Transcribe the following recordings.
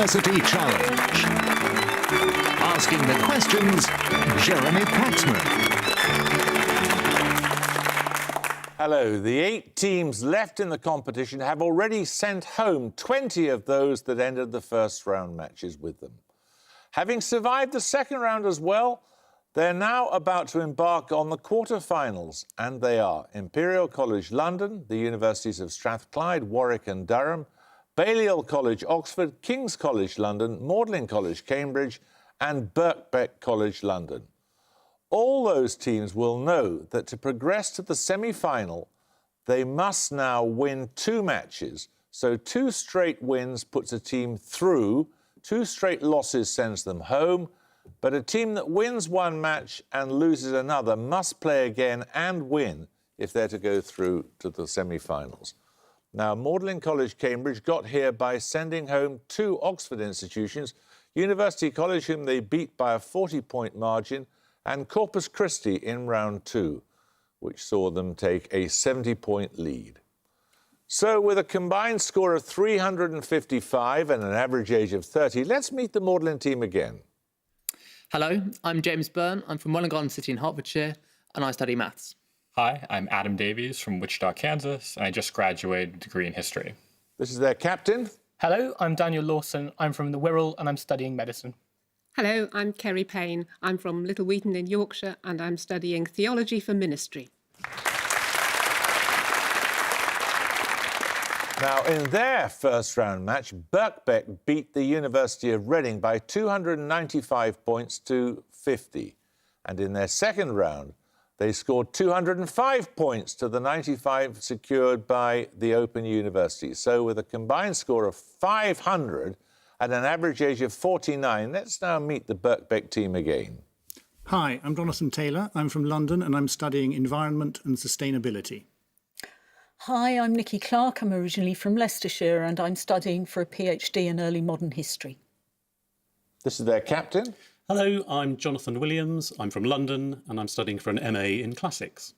University Challenge. Asking the questions, Jeremy Paxman. Hello. The 8 teams left in the competition have already sent home 20 of those that ended the first round matches with them. Having survived the second round as well, they're now about to embark on the quarter-finals, and they are Imperial College London, the Universities of Strathclyde, Warwick and Durham, Balliol College Oxford, King's College London, Magdalene College Cambridge and Birkbeck College London. All those teams will know that to progress to the semi-final, they must now win 2 matches. So 2 straight wins puts a team through, 2 straight losses sends them home, but a team that wins 1 match and loses another must play again and win if they're to go through to the semi-finals. Now, Magdalene College Cambridge got here by sending home 2 Oxford institutions, University College, whom they beat by a 40-point margin, and Corpus Christi in round 2, which saw them take a 70-point lead. So, with a combined score of 355 and an average age of 30, let's meet the Magdalene team again. Hello, I'm James Byrne. I'm from Welland Garden City in Hertfordshire, and I study maths. Hi, I'm Adam Davies from Wichita, Kansas, and I just graduated with a degree in history. This is their captain. Hello, I'm Daniel Lawson. I'm from the Wirral and I'm studying medicine. Hello, I'm Kerry Payne. I'm from Little Wheaton in Yorkshire and I'm studying theology for ministry. Now, in their first round match, Birkbeck beat the University of Reading by 295 points to 50. And in their second round, they scored 205 points to the 95 secured by the Open University. So with a combined score of 500 and an average age of 49, let's now meet the Birkbeck team again. Hi, I'm Jonathan Taylor. I'm from London and I'm studying environment and sustainability. Hi, I'm Nikki Clark. I'm originally from Leicestershire and I'm studying for a PhD in early modern history. This is their captain. Hello, I'm Jonathan Williams. I'm from London and I'm studying for an MA in Classics.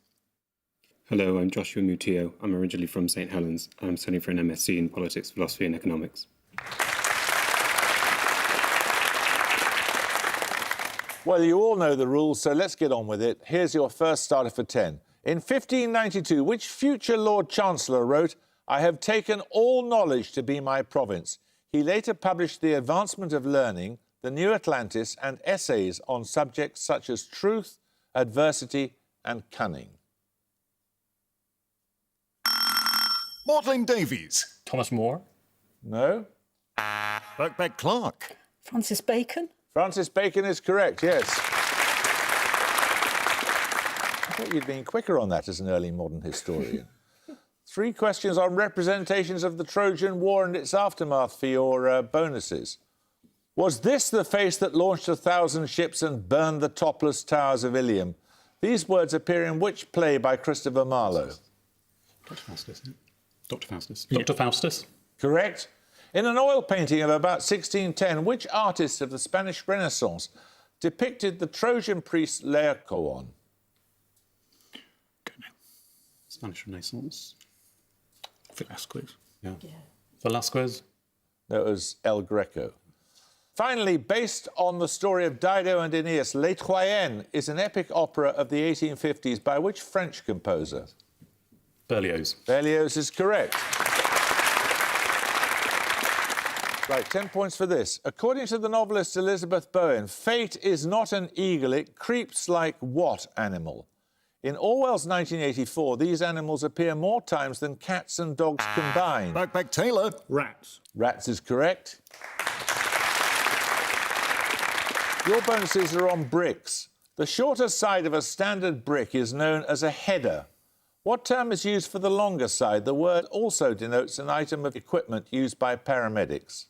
Hello, I'm Joshua Mutillo. I'm originally from St Helens. I'm studying for an MSc in Politics, Philosophy and Economics. Well, you all know the rules, so let's get on with it. Here's your first starter for 10. In 1592, which future Lord Chancellor wrote, "I have taken all knowledge to be my province"? He later published The Advancement of Learning, The New Atlantis, and essays on subjects such as truth, adversity, and cunning. Magdalene Davies. Thomas More? No? Birkbeck Clark. Francis Bacon? Francis Bacon is correct, yes. I thought you'd been quicker on that as an early modern historian. 3 questions on representations of the Trojan War and its aftermath for your bonuses. Was this the face that launched 1,000 ships and burned the topless towers of Ilium? These words appear in which play by Christopher Marlowe? Dr. Faustus. Dr. Faustus. Dr. Faustus. Correct. In an oil painting of about 1610, which artist of the Spanish Renaissance depicted the Trojan priest Laocoon? Spanish Renaissance. Velasquez. Yeah. Velasquez. That was El Greco. Finally, based on the story of Dido and Aeneas, Les Troyennes is an epic opera of the 1850s by which French composer? Berlioz. Berlioz is correct. Right, 10 points for this. According to the novelist Elizabeth Bowen, fate is not an eagle, it creeps like what animal? In Orwell's 1984, these animals appear more times than cats and dogs combined. Birkbeck Taylor. Rats. Rats is correct. Your bonuses are on bricks. The shorter side of a standard brick is known as a header. What term is used for the longer side? The word also denotes an item of equipment used by paramedics.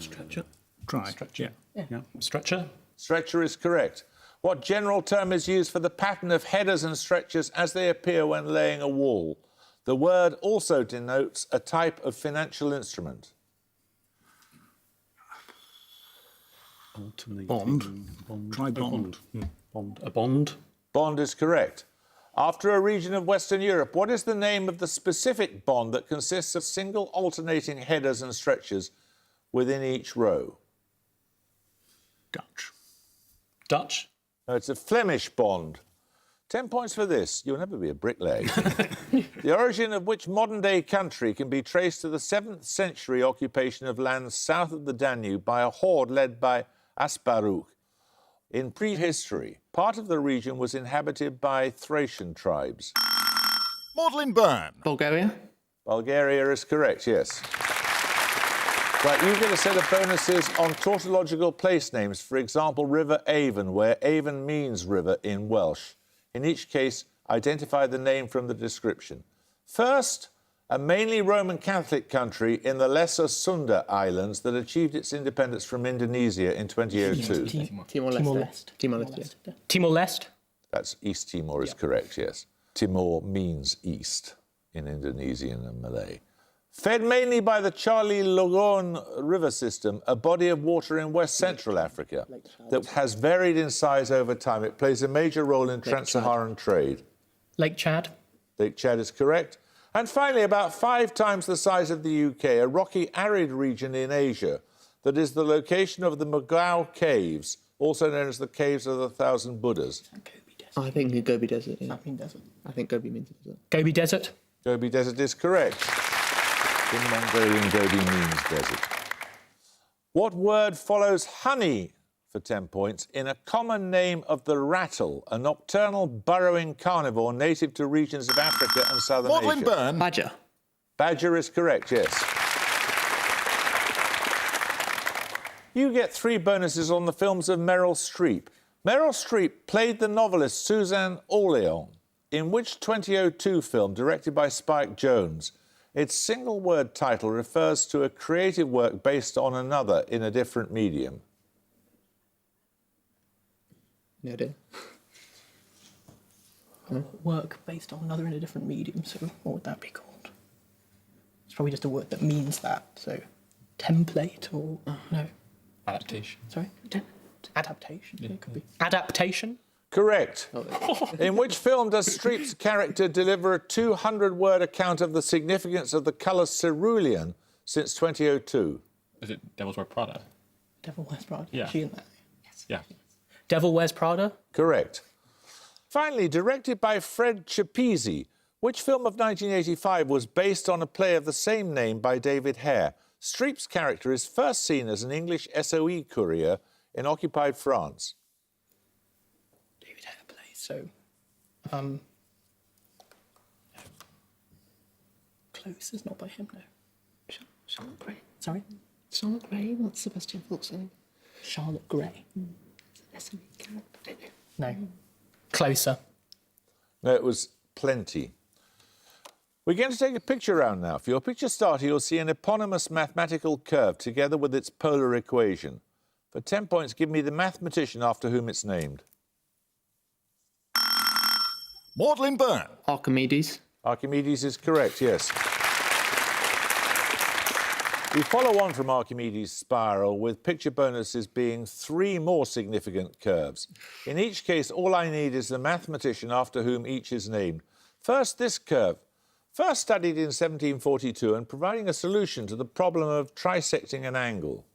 Stretcher. Try. Stretcher. Yeah. Stretcher. Stretcher is correct. What general term is used for the pattern of headers and stretchers as they appear when laying a wall? The word also denotes a type of financial instrument. Bond. Try bond. Bond. A bond. Bond is correct. After a region of Western Europe, what is the name of the specific bond that consists of single alternating headers and stretchers within each row? Dutch. Dutch? No, it's a Flemish bond. 10 points for this. You'll never be a bricklayer. The origin of which modern-day country can be traced to the 7th century occupation of lands south of the Danube by a horde led by Asparuch. In prehistory, part of the region was inhabited by Thracian tribes. Magdalene Byrne. Bulgaria. Bulgaria is correct, yes. Right, you get a set of bonuses on tautological place names. For example, River Avon, where Avon means river in Welsh. In each case, identify the name from the description. First, a mainly Roman Catholic country in the Lesser Sunda Islands that achieved its independence from Indonesia in 2002. Timor-Leste. Timor-Leste. Timor-Leste. That's East Timor is correct, yes. Timor means east in Indonesian and Malay. Fed mainly by the Charlie Logon River system, a body of water in West Central Africa that has varied in size over time. It plays a major role in trans-Saharan trade. Lake Chad. Lake Chad is correct. And finally, about 5 times the size of the UK, a rocky, arid region in Asia that is the location of the Mogao Caves, also known as the Caves of the Thousand Buddhas. I think the Gobi Desert. Yeah. That means desert. I think Gobi means desert. Gobi Desert. Gobi Desert is correct. In Mongolian, Gobi means desert. What word follows honey for 10 points in a common name of the rattle, a nocturnal burrowing carnivore native to regions of Africa and southern Magdalene Asia? Byrne. Badger. Badger is correct, yes. You get 3 bonuses on the films of Meryl Streep. Meryl Streep played the novelist Suzanne Orleans in which 2002 film directed by Spike Jonze? Its single-word title refers to a creative work based on another in a different medium. No idea. Work based on another in a different medium, so what would that be called? It's probably just a word that means that, so template or... no. Adaptation. Sorry? Adaptation. It could be. Adaptation? Correct. In which film does Streep's character deliver a 200-word account of the significance of the colour cerulean since 2002? Is it Devil's Wear Prada? Devil Wears Prada? Yeah. Is she in that? Yes. Yeah. Devil Wears Prada? Correct. Finally, directed by Fred Chapisi, which film of 1985 was based on a play of the same name by David Hare? Streep's character is first seen as an English SOE courier in occupied France. David Hare plays, so... Close is not by him, no. Charlotte Gray. Sorry? Charlotte Gray? What's Sebastian Faulk's name? Charlotte Gray. SME character. I don't know. No. Closer. No, it was Plenty. We're going to take a picture round now. For your picture starter, you'll see an eponymous mathematical curve together with its polar equation. For 10 points, give me the mathematician after whom it's named. Magdalene Byrne. Archimedes. Archimedes is correct, yes. We follow on from Archimedes' spiral, with picture bonuses being 3 more significant curves. In each case, all I need is the mathematician after whom each is named. First, this curve. First studied in 1742 and providing a solution to the problem of trisecting an angle.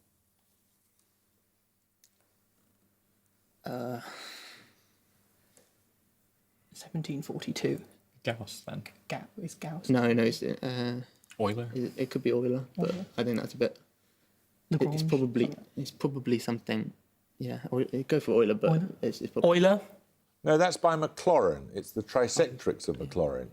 1742. Gauss, then. Is Gauss? No, it's Euler. it could be Euler, but I think that's a bit. It's probably something. Yeah, go for Euler, but Euler? It's probably... Euler? No, that's by Maclaurin. It's the trisectrix of Maclaurin.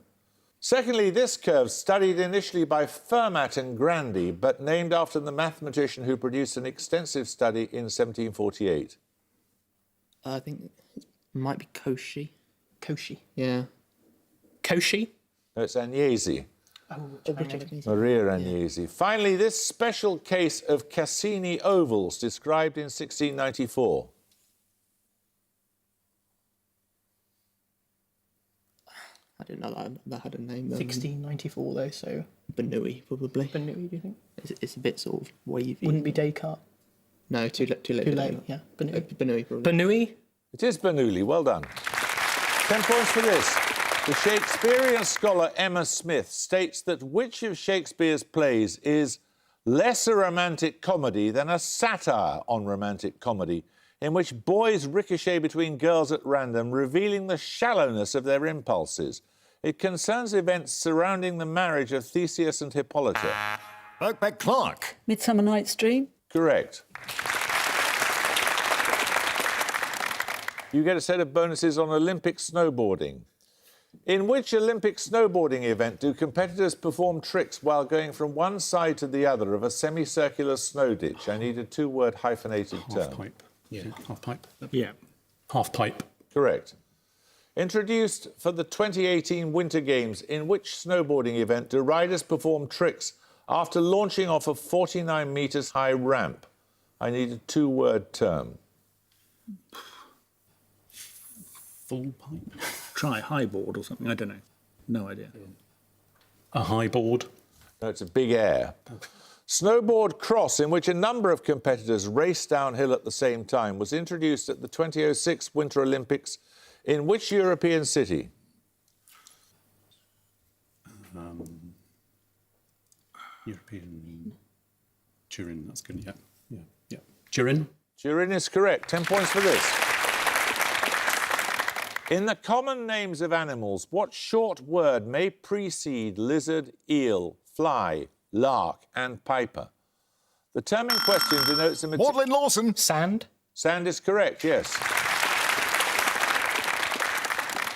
Secondly, this curve, studied initially by Fermat and Grandy, but named after the mathematician who produced an extensive study in 1748. I think it might be Cauchy. Cauchy. Yeah. Cauchy? No, it's Agnesi. Japanese. Maria Agnesi. Finally, this special case of Cassini ovals described in 1694. I didn't know that had a name. 1694, though, so... Bernoulli, probably. Bernoulli, do you think? It's a bit sort of wavy. Wouldn't be Descartes. No, too late. Too late, yeah. Bernoulli. Bernoulli, probably. Bernoulli? It is Bernoulli. Well done. 10 points for this. The Shakespearean scholar Emma Smith states that which of Shakespeare's plays is less a romantic comedy than a satire on romantic comedy, in which boys ricochet between girls at random, revealing the shallowness of their impulses. It concerns events surrounding the marriage of Theseus and Hippolyta. Birkbeck Clark. Midsummer Night's Dream. Correct. You get a set of bonuses on Olympic snowboarding. In which Olympic snowboarding event do competitors perform tricks while going from one side to the other of a semicircular snow ditch? I need a two-word hyphenated term. Half-pipe. Yeah, half-pipe. Yeah. Half-pipe. Correct. Introduced for the 2018 Winter Games, in which snowboarding event do riders perform tricks after launching off a 49 metres high ramp? I need a two-word term. Full pipe. Try highboard or something. I don't know. No idea. A high board. No, it's a big air. Snowboard cross, in which a number of competitors race downhill at the same time, was introduced at the 2006 Winter Olympics in which European city? European. Turin, that's good, yeah. Turin. Turin is correct. 10 points for this. In the common names of animals, what short word may precede lizard, eel, fly, lark and piper? The term in question denotes a... Magdalene Lawson. Sand. Sand is correct, yes.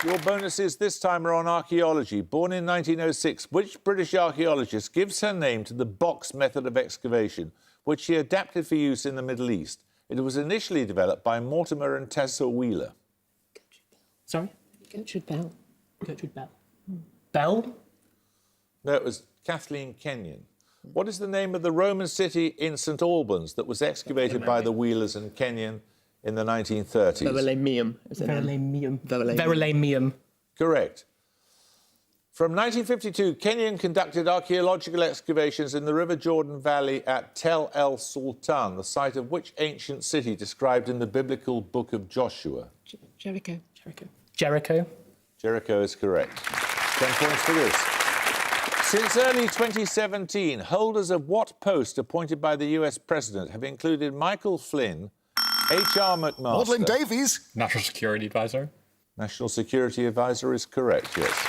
Your bonuses this time are on archaeology. Born in 1906, which British archaeologist gives her name to the box method of excavation, which she adapted for use in the Middle East? It was initially developed by Mortimer and Tessa Wheeler. Sorry? Gertrude Bell. Gertrude Bell. Bell? No, it was Kathleen Kenyon. What is the name of the Roman city in St Albans that was excavated by the Wheelers and Kenyon in the 1930s? Verulamium. Verulamium. Verulamium. Verulamium. Correct. From 1952, Kenyon conducted archaeological excavations in the River Jordan Valley at Tel El Sultan, the site of which ancient city described in the biblical book of Joshua? Jericho. Jericho. Jericho is correct. 10 points for this. Since early 2017, holders of what post appointed by the US President have included Michael Flynn, H.R. McMaster... Magdalene Davies. National Security Advisor. National Security Advisor is correct, yes.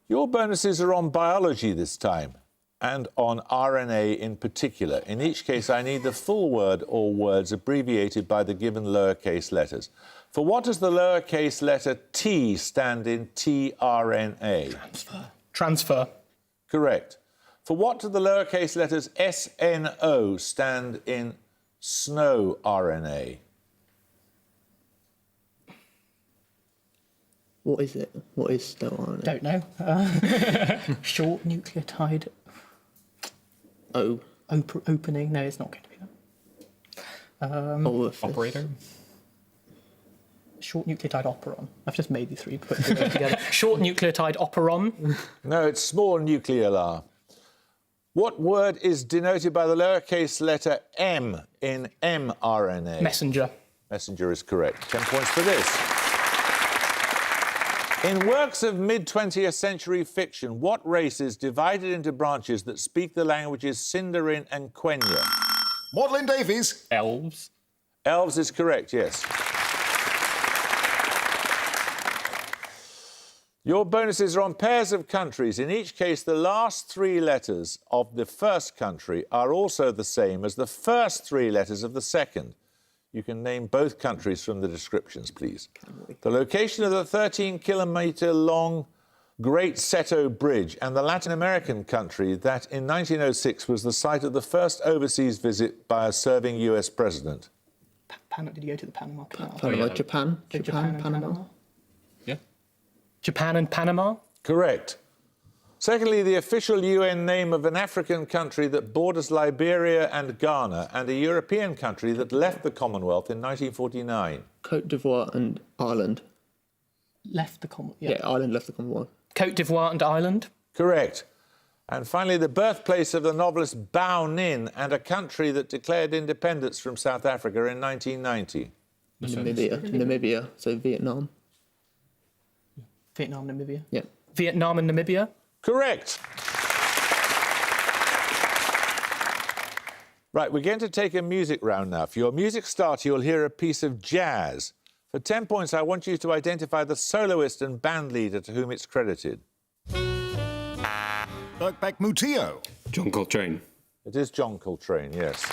Your bonuses are on biology this time, and on RNA in particular. In each case, I need the full word or words abbreviated by the given lowercase letters. For what does the lowercase letter T stand in tRNA? Transfer. Correct. For what do the lowercase letters SNO stand in snow RNA? What is it? What is snow RNA? Don't know. Short nucleotide... Opening. No, it's not going to be that. Operator. Short nucleotide operon. I've just made the three, put them together. Short nucleotide operon. No, it's small nucleolar. What word is denoted by the lowercase letter M in mRNA? Messenger. Messenger is correct. 10 points for this. In works of mid-20th century fiction, what race is divided into branches that speak the languages Sindarin and Quenya? Magdalene Davies. Elves. Elves is correct, yes. Your bonuses are on pairs of countries. In each case, the last three letters of the first country are also the same as the first three letters of the second. You can name both countries from the descriptions, please. The location of the 13-kilometre-long Great Seto Bridge and the Latin American country that in 1906 was the site of the first overseas visit by a serving US president. Did you go to the Panama Canal? Panama, Japan, Japan and Panama. Yeah. Japan and Panama? Correct. Secondly, the official UN name of an African country that borders Liberia and Ghana and a European country that left the Commonwealth in 1949. Côte d'Ivoire and Ireland. Left the Commonwealth. Yeah, Ireland left the Commonwealth. Côte d'Ivoire and Ireland? Correct. And finally, the birthplace of the novelist Bao Ninh and a country that declared independence from South Africa in 1990. Namibia, so Vietnam. Vietnam, Namibia. Yeah. Vietnam and Namibia. Correct. Right, we're going to take a music round now. For your music starter, you'll hear a piece of jazz. For 10 points, I want you to identify the soloist and band leader to whom it's credited. Birkbeck Mutio. John Coltrane. It is John Coltrane, yes.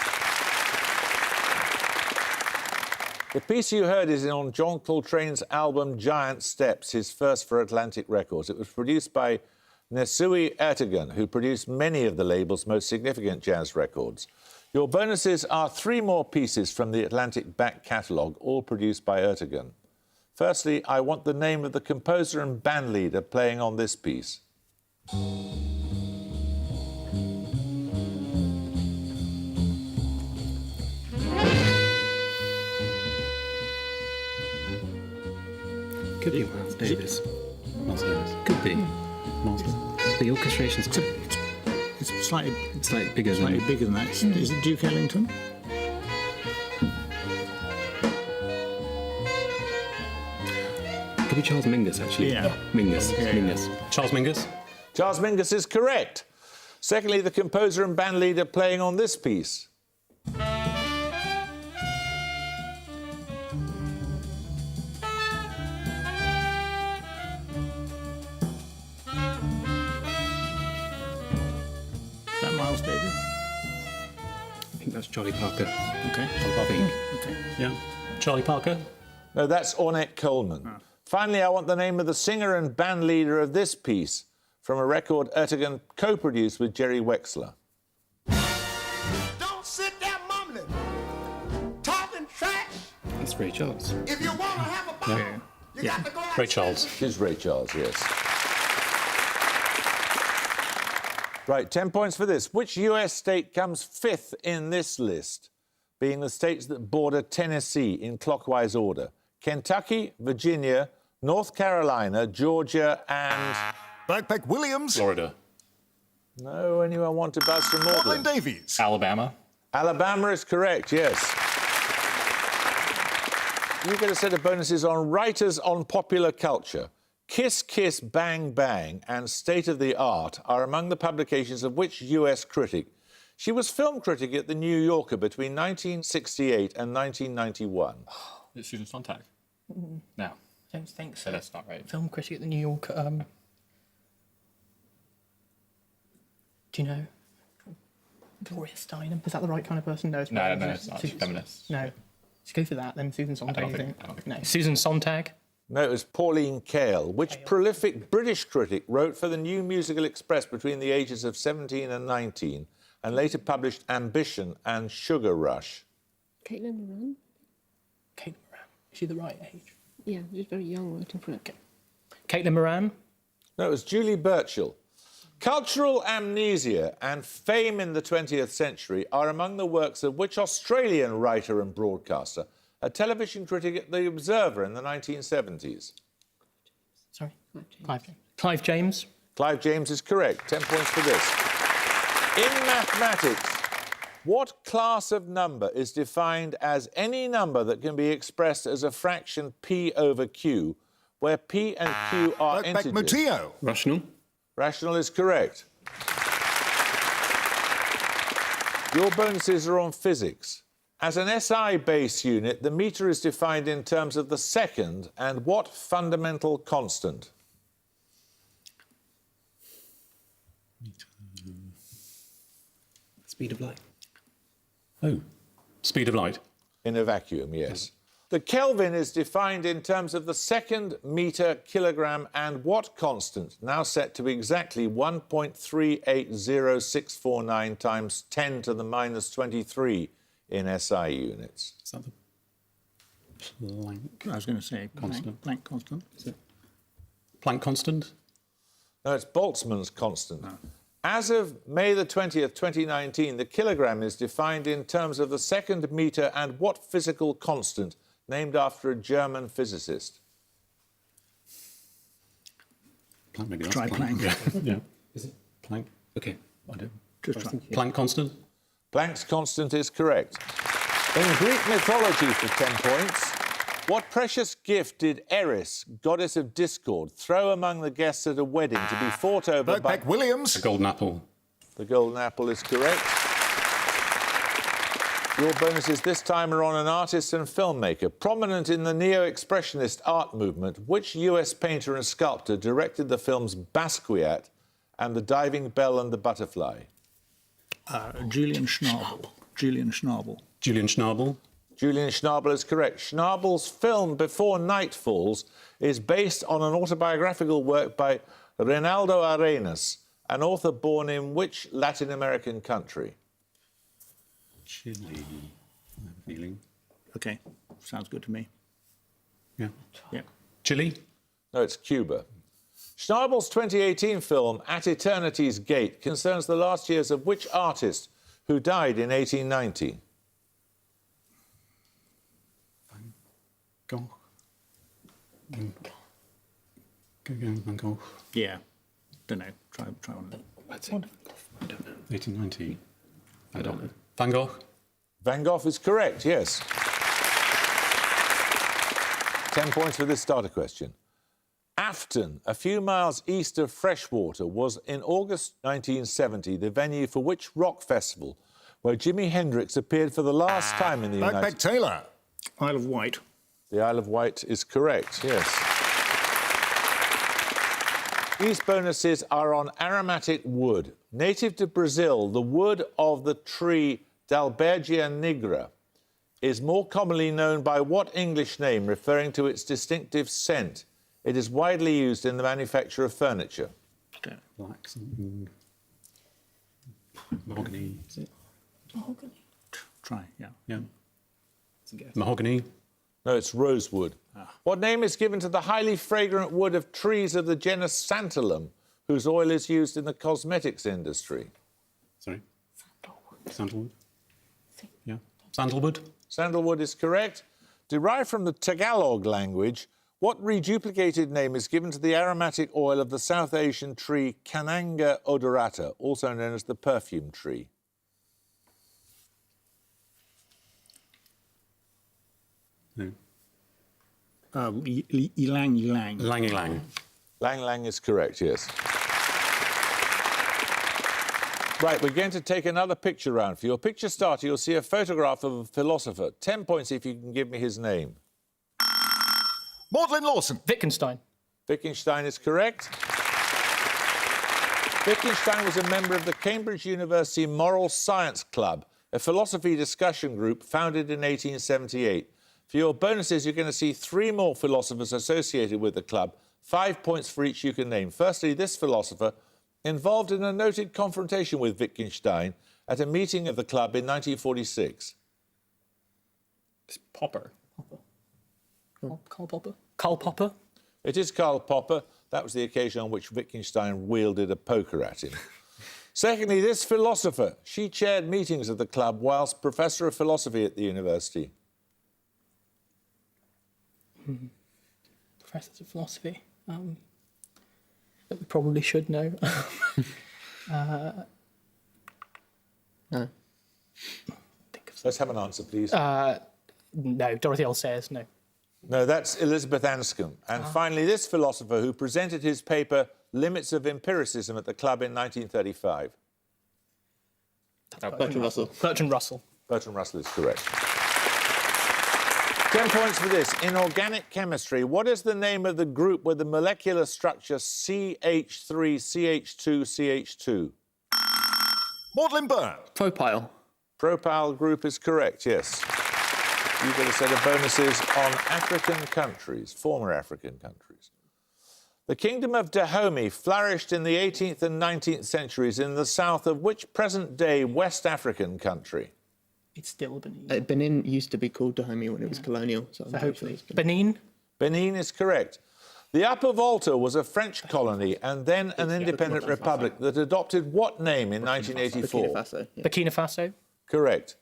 The piece you heard is on John Coltrane's album Giant Steps, his first for Atlantic Records. It was produced by Nesui Ertegun, who produced many of the label's most significant jazz records. Your bonuses are 3 more pieces from the Atlantic back catalogue, all produced by Ertegun. Firstly, I want the name of the composer and band leader playing on this piece. Could be Miles Davis. Could be. Miles Davis. The orchestration's It's slightly bigger than... bigger than that. Is it Duke Ellington? Could be Charles Mingus, actually. Yeah. Mingus. Yeah. Mingus. Charles Mingus? Charles Mingus is correct. Secondly, the composer and band leader playing on this piece. Is that Miles Davis? I think that's Charlie Parker. Okay. I think. Okay. Yeah. Charlie Parker? No, that's Ornette Coleman. Finally, I want the name of the singer and band leader of this piece from a record Ertegun co-produced with Jerry Wexler. Don't sit there mumbling, talking trash. That's Ray Charles. If you want to have a ball, you got to go outside. Ray Charles. It is Ray Charles, yes. Right, 10 points for this. Which US state comes 5th in this list, being the states that border Tennessee in clockwise order? Kentucky, Virginia, North Carolina, Georgia, and... Birkbeck Williams. Florida. No, anyone want to buzz from Maudlin Maudlin? Davies. Alabama. Alabama is correct, yes. You get a set of bonuses on writers on popular culture. Kiss Kiss Bang Bang and State of the Art are among the publications of which US critic? She was film critic at the New Yorker between 1968 and 1991. Is it Susan Sontag? No. I don't think so. That's not right. Film critic at the New Yorker. Do you know? Gloria Steinem. Is that the right kind of person? No, it's No, not. it's not. She's feminist. No. Let's go for that, then Susan Sontag. I don't think. No. Susan Sontag? No, it was Pauline Kael. Which prolific British critic wrote for the New Musical Express between the ages of 17 and 19 and later published Ambition and Sugar Rush? Caitlin Moran? Caitlin Moran. Is she the right age? Yeah, she's very young writing for it. Caitlin Moran? No, it was Julie Burchill. Cultural amnesia and fame in the 20th century are among the works of which Australian writer and broadcaster, a television critic at The Observer in the 1970s? Sorry? Clive James. Clive James? Clive James is correct. 10 points for this. In mathematics, what class of number is defined as any number that can be expressed as a fraction p over q, where p and q are Birkbeck integers? Mutio. Rational. Rational is correct. Your bonuses are on physics. As an SI base unit, the metre is defined in terms of the second and what fundamental constant? Speed of light. Oh. Speed of light. In a vacuum, yes. The Kelvin is defined in terms of the second, metre, kilogram, and what constant, now set to exactly 1.380649 times 10 to the minus 23 in SI units. Is that the Planck I was going to say constant? Planck constant. Is it Planck constant? No, it's Boltzmann's constant. As of May the 20th, 2019, the kilogram is defined in terms of the second metre and what physical constant, named after a German physicist? Planck, maybe. Try Planck. Yeah. Is it Planck? Okay. I do. Just try. Planck constant? Planck's constant is correct. In Greek mythology, for 10 points, What precious gift did Eris, goddess of discord, throw among the guests at a wedding to be fought over by... Birkbeck Williams. A golden apple. The golden apple is correct. Your bonuses this time are on an artist and filmmaker. Prominent in the neo-expressionist art movement, which US painter and sculptor directed the films Basquiat and The Diving Bell and the Butterfly? Julian Schnabel. Julian Schnabel. Julian Schnabel. Julian Schnabel is correct. Schnabel's film Before Night Falls is based on an autobiographical work by Reinaldo Arenas, an author born in which Latin American country? Chile. I have a feeling. OK, sounds good to me. Yeah. Yeah. Chile. No, it's Cuba. Schnabel's 2018 film At Eternity's Gate concerns the last years of which artist who died in 1890? Van Gogh. Yeah. Don't know. Try one of them. That's it. I don't know. 1890. I don't know. Van Gogh. Van Gogh is correct, yes. 10 points for this starter question. Afton, a few miles east of Freshwater, was in August 1970 the venue for which rock festival where Jimi Hendrix appeared for the last time in the United Birkbeck Taylor. Isle of Wight. The Isle of Wight is correct, yes. These bonuses are on aromatic wood. Native to Brazil, the wood of the tree Dalbergia nigra is more commonly known by what English name referring to its distinctive scent? It is widely used in the manufacture of furniture. Black something. Mahogany. Is it? Mahogany. Try, yeah. Yeah. Mahogany. No, it's rosewood. What name is given to the highly fragrant wood of trees of the genus Santalum, whose oil is used in the cosmetics industry? Sorry? Sandalwood. Yeah. Sandalwood. Sandalwood is correct. Derived from the Tagalog language, what reduplicated name is given to the aromatic oil of the South Asian tree Cananga odorata, also known as the perfume tree? No. Ylang Ylang. Lang Lang. Lang Lang is correct, yes. Right, we're going to take another picture round. For your picture starter, you'll see a photograph of a philosopher. 10 points if you can give me his name. Magdalene Lawson. Wittgenstein. Wittgenstein is correct. Wittgenstein was a member of the Cambridge University Moral Science Club, a philosophy discussion group founded in 1878. For your bonuses, you're going to see 3 more philosophers associated with the club. 5 points for each you can name. Firstly, this philosopher involved in a noted confrontation with Wittgenstein at a meeting of the club in 1946. It's Popper. Karl Popper. Karl Popper. It is Karl Popper. That was the occasion on which Wittgenstein wielded a poker at him. Secondly, this philosopher, she chaired meetings of the club whilst Professor of Philosophy at the university. Professors of philosophy. That we probably should know. No. Let's have an answer, please. No, Dorothy L. Sayers, no. No, that's Elizabeth Anscombe. And finally, this philosopher who presented his paper Limits of Empiricism at the club in 1935. Bertrand Russell. Bertrand Russell. Bertrand Russell is correct. 10 points for this. In organic chemistry, what is the name of the group with the molecular structure CH3CH2CH2? Magdalene Byrne. Propyl. Propyl group is correct, yes. You get a set of bonuses on African countries, former African countries. The kingdom of Dahomey flourished in the 18th and 19th centuries in the south of which present-day West African country? It's still Benin. Benin used to be called Dahomey when it was colonial. So hopefully. Benin? Benin is correct. The Upper Volta was a French colony and then an independent republic that adopted what name in 1984? Burkina Faso. Yeah. Burkina Faso? Correct.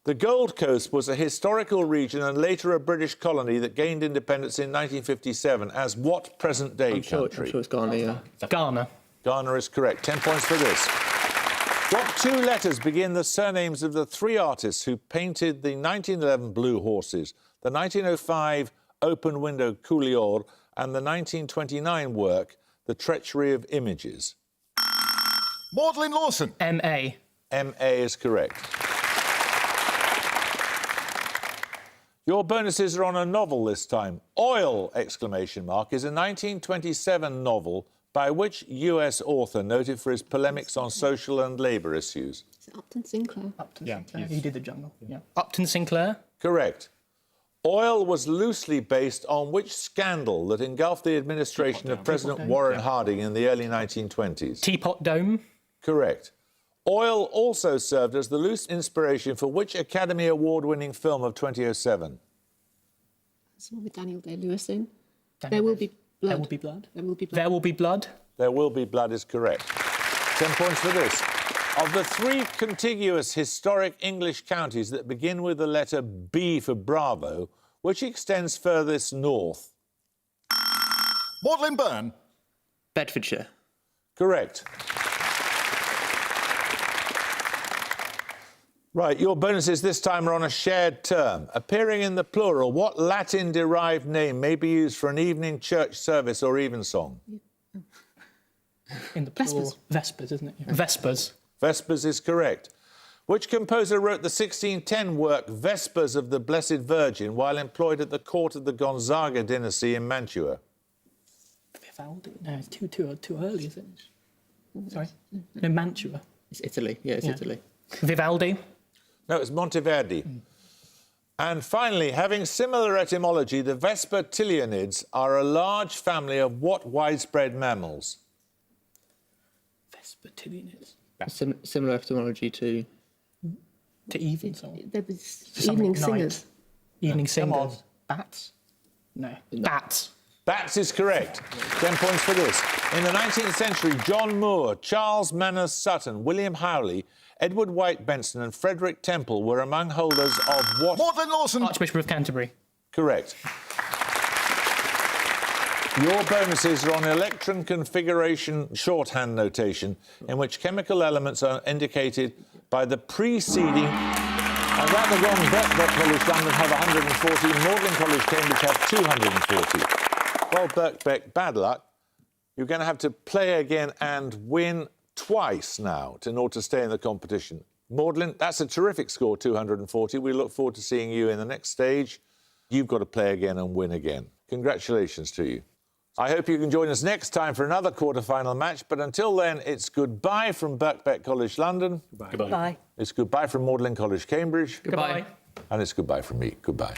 The Gold Coast was a historical region and later a British colony that gained independence in 1957 as what present-day country? I'm sure it's Ghana, yeah. Ghana. Ghana is correct. 10 points for this. What 2 letters begin the surnames of the 3 artists who painted the 1911 Blue Horses, the 1905 Open Window Coulior, and the 1929 work, The Treachery of Images? Magdalene Lawson. MA. MA is correct. Your bonuses are on a novel this time. Oil! Exclamation mark is a 1927 novel by which US author noted for his polemics on social and labour issues? Is it Upton Sinclair? Upton Yeah, Sinclair. he's- He did The Jungle. Yeah. Upton Sinclair. Correct. Oil was loosely based on which scandal that engulfed the administration of President Warren Harding in the early 1920s? Teapot Dome. Correct. Oil also served as the loose inspiration for which Academy Award-winning film of 2007? That's the one with Daniel Day-Lewis in. Daniel There Will Day- Be Blood. There Will Be Blood. There Will Be Blood. There Will Be Blood. There Will Be Blood is correct. 10 points for this. Of the 3 contiguous historic English counties that begin with the letter B for Bravo, which extends furthest north? Magdalene Byrne. Bedfordshire. Correct. Right, your bonuses this time are on a shared term. Appearing in the plural, what Latin-derived name may be used for an evening church service or evensong? In the plural. Vespers. Vespers, isn't it? Yeah. Vespers. Vespers is correct. Which composer wrote the 1610 work Vespers of the Blessed Virgin while employed at the court of the Gonzaga dynasty in Mantua? Vivaldi. No, it's too early, is it? Sorry. No, Mantua. It's Italy. Yeah, it's Italy. Vivaldi. No, it's Monteverdi. And finally, having similar etymology, the Vespertilionids are a large family of what widespread mammals? Vespertilionids. Similar etymology to... To evensong. There was Something Evening night. Singers. Evening Come on. Singers. Bats? No. Bats. Bats is correct. 10 points for this. In the 19th century, John Moore, Charles Manners Sutton, William Howley, Edward White Benson and Frederick Temple were among holders of what? Magdalene Lawson. Archbishop of Canterbury. Correct. Your bonuses are on electron configuration shorthand notation, in which chemical elements are indicated by the preceding. And rather wrong, Birkbeck College London have 140, Magdalene College Cambridge have 240. Well, Birkbeck, bad luck. You're going to have to play again and win twice now in order to stay in the competition. Magdalene, that's a terrific score, 240. We look forward to seeing you in the next stage. You've got to play again and win again. Congratulations to you. I hope you can join us next time for another quarter-final match, but until then, it's goodbye from Birkbeck College London. Goodbye. Bye. It's goodbye from Magdalene College Cambridge. Goodbye. And it's goodbye from me. Goodbye.